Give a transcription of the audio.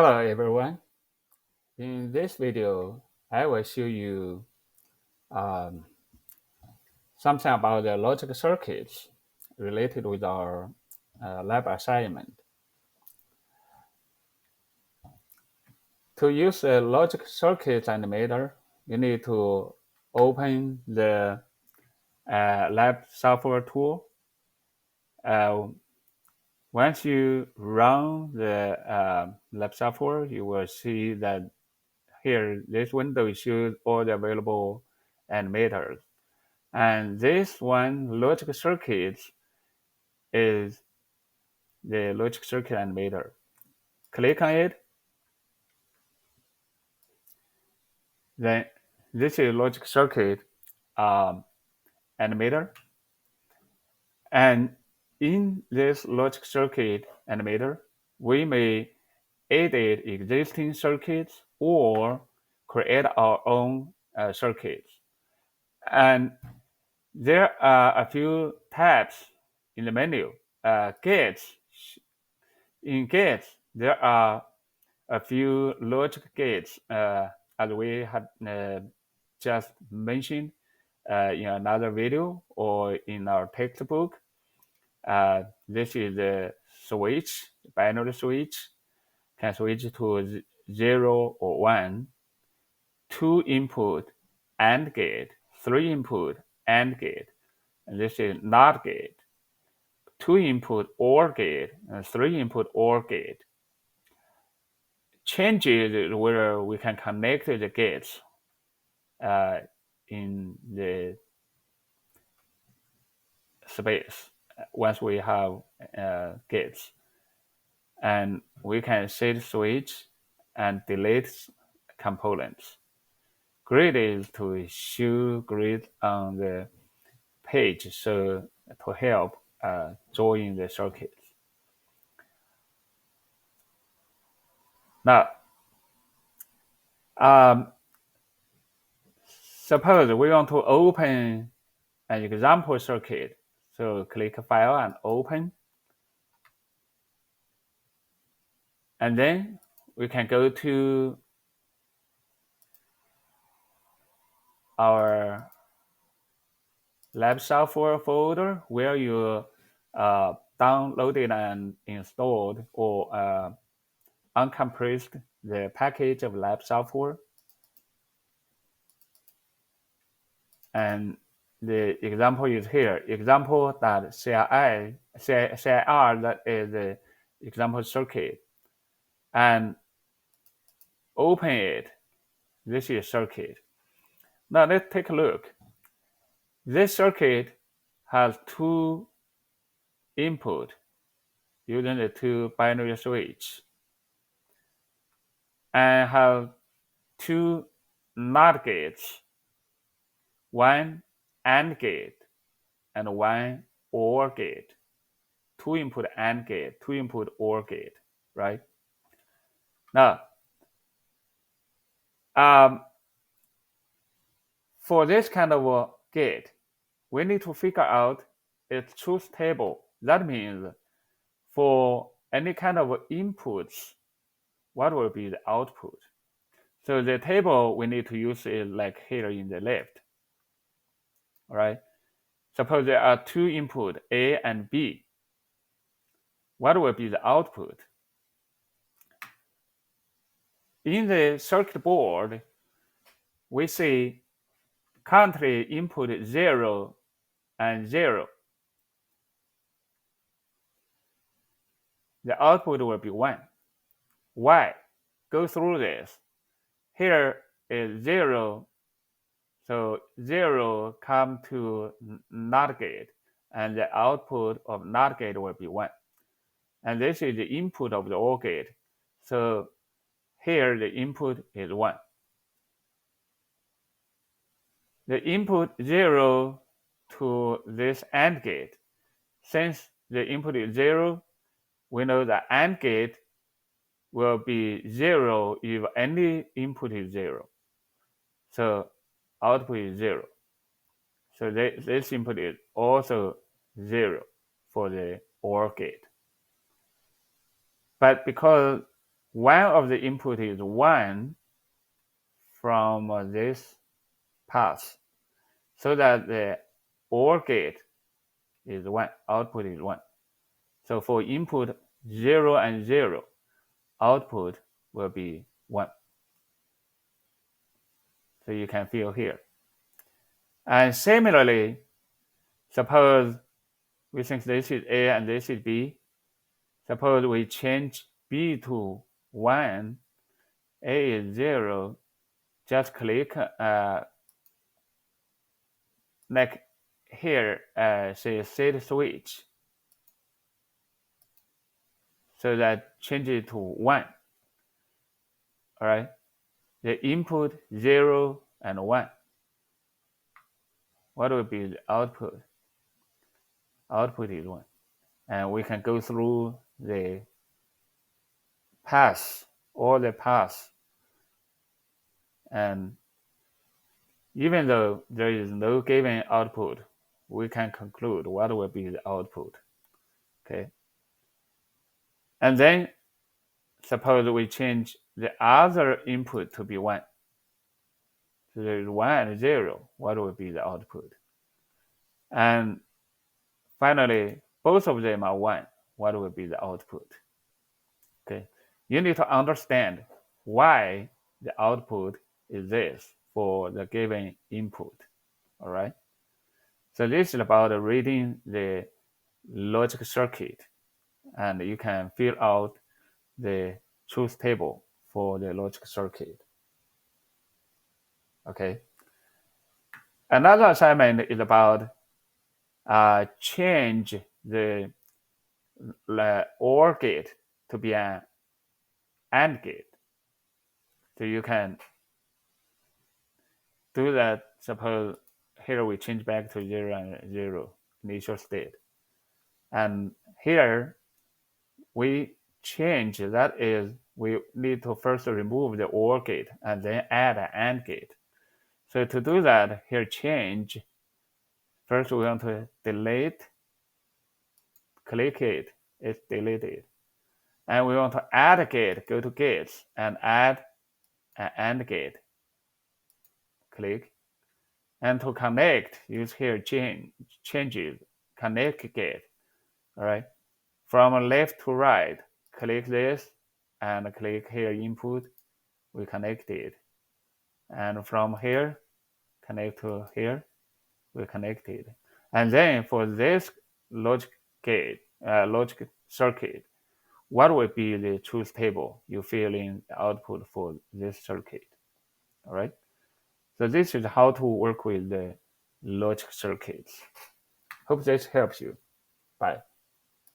Hello everyone. In this video, I will show you um, something about the logic circuits related with our lab assignment. To use a logic circuits animator, you need to open the lab software tool. Uh, Once you run the lab software, you will see that here this window shows all the available animators. And this one, Logic Circuits, is the Logic Circuit Animator. Click on it, then this is Logic Circuit um, Animator. And in this Logic Circuit Animator, we may edit existing circuits or create our own circuits. And there are a few tabs in the menu. Gates. In gates, there are a few logic gates, as we had just mentioned in another video or in our textbook. This is the switch, binary switch, can switch to 0 or 1, 2 input AND gate, 3 input AND gate, and this is NOT gate, 2 input OR gate, and 3 input OR gate. Changes where we can connect the gates in the space once we have gates. And we can set switch and delete components. Grid is to show grid on the page, so to help drawing the circuits. Now, suppose we want to open an example circuit. So click File and Open. And then we can go to our lab software folder where you downloaded and installed or uncompressed the package of lab software. And the example is here, example.cir, that is the example circuit. And open it. This is circuit. Now let's take a look. This circuit has 2 input using the 2 binary switch and have 2 NOT gates, 1 AND gate and 1 OR gate, 2 input AND gate, 2 input OR gate, right? Now, for this kind of a gate, we need to figure out its truth table. That means for any kind of inputs, what will be the output? So the table we need to use is like here in the left. All right. Suppose there are 2 input, A and B. What will be the output? In the circuit board, we see currently input 0 and 0. The output will be 1. Why? Go through this. Here is 0, so 0 come to NOT gate, and the output of NOT gate will be 1. And this is the input of the OR gate. So here the input is 1. The input 0 to this AND gate. Since the input is 0, we know the AND gate will be 0 if any input is 0. So output is 0. So this input is also 0 for the OR gate. But because one of the input is 1 from this path, so that the OR gate is 1, output is 1. So for input 0 and 0, output will be 1. So you can feel here. And similarly, suppose we think this is A and this is B. Suppose we change B to 1, A is 0, just click like here, say set switch. So that change it to 1. All right. The input 0 and 1. What will be the output? Output is 1. And we can go through the paths, all the paths. And even though there is no given output, we can conclude what will be the output. Okay. And then suppose we change the other input to be 1. So there is 1 and 0. What will be the output? And finally, both of them are 1. What will be the output? Okay. You need to understand why the output is this for the given input. All right. So this is about reading the logic circuit, and you can fill out the truth table for the logic circuit. Okay. Another assignment is about change the OR gate to be an AND gate. So you can do that. Suppose here we change back to 0 and 0 initial state. And here we change, that is, we need to first remove the OR gate and then add an AND gate. So to do that, here change, first we want to delete, click it, it's deleted. And we want to add a gate, go to gates and add an AND gate, click. And to connect, use here changes, connect gate. All right. From left to right, click this and click here input. We connect it. And from here, connect to here, we connect it. And then for this logic gate, logic circuit, what will be the truth table you fill in the output for this circuit? All right. So this is how to work with the logic circuits. Hope this helps you. Bye.